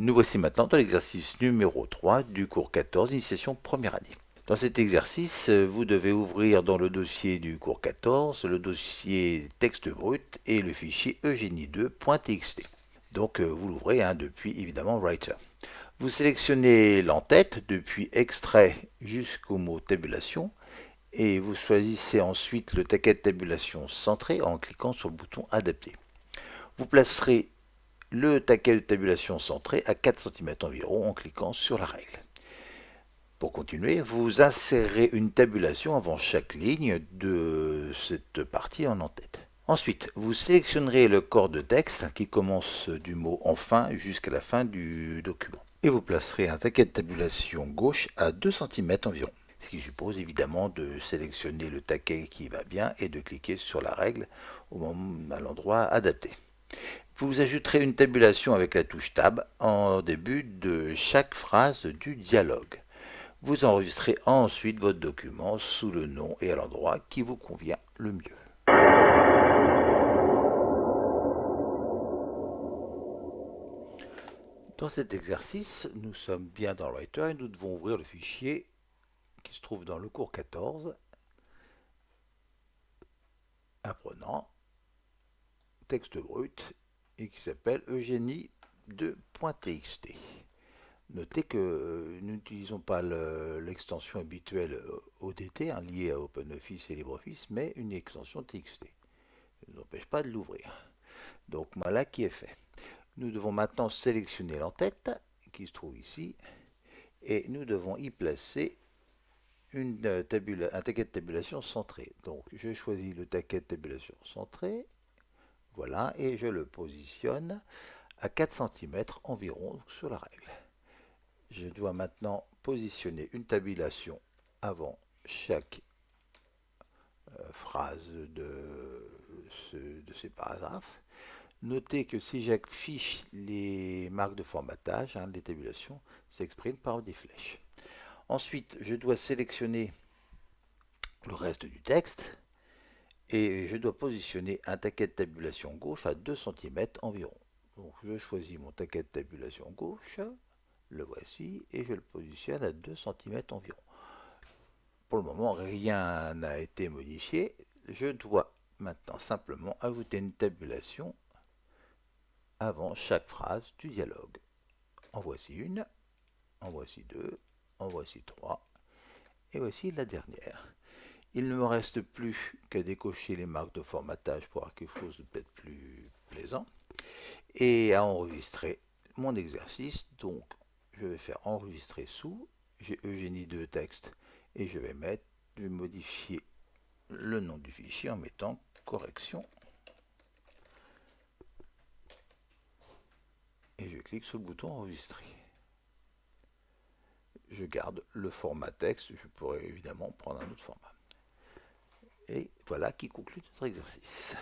Nous voici maintenant dans l'exercice numéro 3 du cours 14, initiation première année. Dans cet exercice, vous devez ouvrir dans le dossier du cours 14 le dossier texte brut et le fichier eugénie2.txt. Donc vous l'ouvrez depuis évidemment Writer. Vous sélectionnez l'entête depuis extrait jusqu'au mot tabulation et vous choisissez ensuite le taquet de tabulation centré en cliquant sur le bouton adapté. Vous placerez le taquet de tabulation centré à 4 cm environ en cliquant sur la règle. Pour continuer, vous insérez une tabulation avant chaque ligne de cette partie en en-tête. Ensuite, vous sélectionnerez le corps de texte qui commence du mot enfin jusqu'à la fin du document. Et vous placerez un taquet de tabulation gauche à 2 cm environ. Ce qui suppose évidemment de sélectionner le taquet qui va bien et de cliquer sur la règle à l'endroit adapté. Vous ajouterez une tabulation avec la touche Tab en début de chaque phrase du dialogue. Vous enregistrez ensuite votre document sous le nom et à l'endroit qui vous convient le mieux. Dans cet exercice, nous sommes bien dans Writer et nous devons ouvrir le fichier qui se trouve dans le cours 14, apprenant, texte brut, et qui s'appelle eugénie2.txt. Notez que nous n'utilisons pas l'extension habituelle ODT liée à OpenOffice et LibreOffice, mais une extension TXT. Ça ne nous empêche pas de l'ouvrir. Donc voilà qui est fait. Nous devons maintenant sélectionner l'entête qui se trouve ici et nous devons y placer un taquet de tabulation centré. Donc je choisis le taquet de tabulation centré, voilà, et je le positionne à 4 cm environ sur la règle. Je dois maintenant positionner une tabulation avant chaque phrase de ces paragraphes. Notez que si j'affiche les marques de formatage, les tabulations s'expriment par des flèches. Ensuite, je dois sélectionner le reste du texte et je dois positionner un taquet de tabulation gauche à 2 cm environ. Donc je choisis mon taquet de tabulation gauche, le voici, et je le positionne à 2 cm environ. Pour le moment, rien n'a été modifié. Je dois maintenant simplement ajouter une tabulation avant chaque phrase du dialogue. En voici une, en voici deux, en voici trois, et voici la dernière. Il ne me reste plus qu'à décocher les marques de formatage pour avoir quelque chose de peut-être plus plaisant, et à enregistrer mon exercice. Donc, je vais faire enregistrer sous, j'ai Eugénie 2 texte, et je vais modifier le nom du fichier en mettant correction. Et je clique sur le bouton enregistrer. Je garde le format texte, je pourrais évidemment prendre un autre format. Et voilà qui conclut notre exercice.